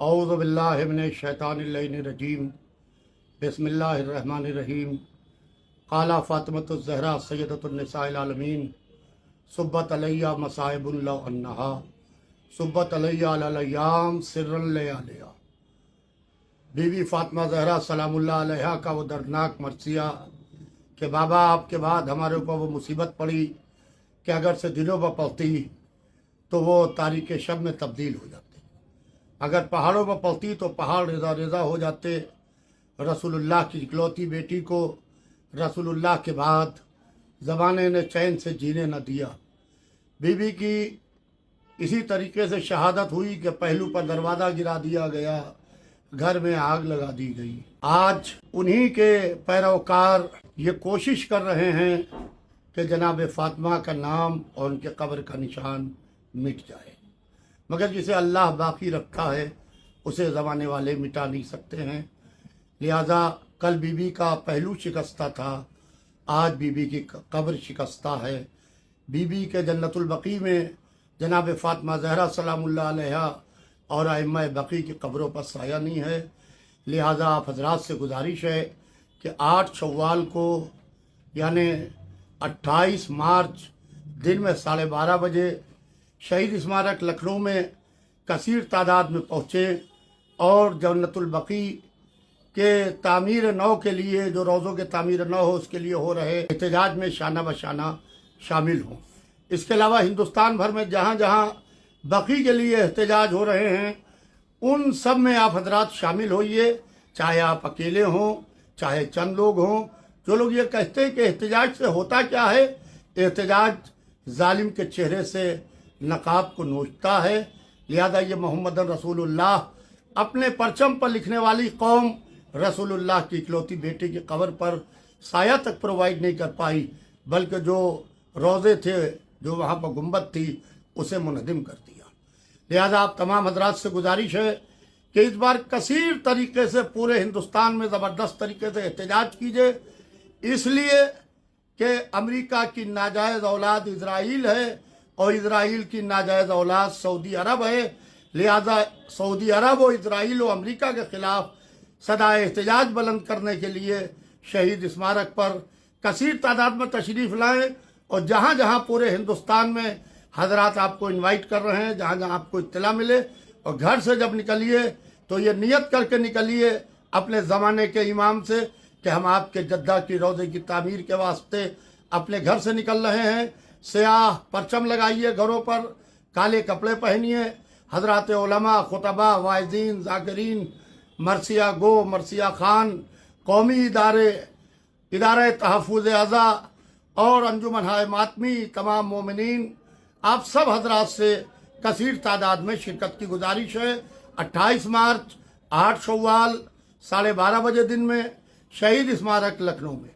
औज़ु बिल्लाहि मिनश शैतानिर रजीम बिस्मिल्लाहिर रहमानिर रहीम। क़ाला फ़ातिमतुज़ ज़हरा सय्यदतुन निसाइल आलमीन सुब्बत अलैया मसाइबुन लौ अन्नहा सुब्बत अलैया अलल अय्याम सिर्रन लयालिया। बीवी फ़ातिमा ज़हरा सलामुल्लाह अलैहा का वो दर्दनाक मरसिया कि बाबा आपके बाद हमारे ऊपर वो मुसीबत पड़ी कि अगर से दिनों पर पलती तो वो तारीक़ शब में तब्दील हो जाते, अगर पहाड़ों पर पलती तो पहाड़ रेज़ा रेज़ा हो जाते। रसूलुल्लाह की इकलौती बेटी को रसूलुल्लाह के बाद ज़माने ने चैन से जीने न दिया। बीबी की इसी तरीके से शहादत हुई कि पहलू पर दरवाज़ा गिरा दिया गया, घर में आग लगा दी गई। आज उन्हीं के पैरोकार ये कोशिश कर रहे हैं कि जनाब फ़ातिमा का नाम और उनके कब्र का निशान मिट जाए, मगर जिसे अल्लाह बाकी रखता है उसे ज़माने वाले मिटा नहीं सकते हैं। लिहाजा कल बीबी का पहलू शिकस्ता था, आज बीबी की कब्र शिकस्ता है। बीबी के जन्नतुल बकी में जनाब फ़ातिमा ज़हरा सलामुल्लाह अलैहा और अइम्मा बकी की कब्रों पर साया नहीं है। लिहाजा आप हज़रात से गुजारिश है कि 8 शव्वाल को यानि 28 मार्च दिन में 12:30 बजे शहीद स्मारक लखनऊ में कसीर तादाद में पहुँचे और जन्नतुल बकी के तामीर नौ के लिए, जो रोज़ों के तामीर नौ हो उसके लिए हो रहे एहतजाज में शाना बशाना शामिल हों। इसके अलावा हिंदुस्तान भर में जहाँ जहाँ बकी के लिए एहतजाज हो रहे हैं उन सब में आप हजरात शामिल होइए, चाहे आप अकेले हों चाहे चंद लोग हों। जो लोग ये कहते हैं कि एहतजाज से होता क्या है, एहतजाज जालिम के चेहरे से नकाब को नोचता है। लिहाजा ये मोहम्मदन रसूलुल्लाह अपने परचम पर लिखने वाली कौम रसूलुल्लाह की इकलौती बेटी की कब्र पर साया तक प्रोवाइड नहीं कर पाई, बल्कि जो रोज़े थे, जो वहाँ पर गुंबद थी, उसे मुनहदिम कर दिया। लिहाजा आप तमाम हजरात से गुजारिश है कि इस बार कसीर तरीके से पूरे हिंदुस्तान में ज़बरदस्त तरीके से एहतजाज कीजिए, इसलिए कि अमेरिका की नाजायज़ औलाद इजराइल है और इजराइल की नाजायज़ औलाद सऊदी अरब है। लिहाजा सऊदी अरब और इजराइल और अमेरिका के ख़िलाफ़ सदा एहतजाज बुलंद करने के लिए शहीद स्मारक पर कसीर तादाद में तशरीफ़ लाएँ और जहाँ जहाँ पूरे हिंदुस्तान में हजरात आपको इनवाइट कर रहे हैं, जहाँ जहाँ आपको इत्तला मिले, और घर से जब निकलिए तो ये नियत करके निकलिए अपने ज़माने के इमाम से कि हम आपके जद्दा की रोज़े की तामीर के वास्ते अपने घर से निकल रहे हैं। स्याह परचम लगाइए घरों पर, काले कपड़े पहनिए। हजरात उलमा, खुतबा, वाइज़ीन, ज़ाकिरीन, मरसिया गो, मरसिया खान, कौमी इदारे तहफ़्फ़ुज़ अज़ा और अंजुमन हाय मातमी, तमाम मोमिनीन, आप सब हजरात से कसीर तादाद में शिरकत की गुजारिश है। 28 मार्च 8 शव्वाल 12:30 बजे दिन में शहीद स्मारक लखनऊ में।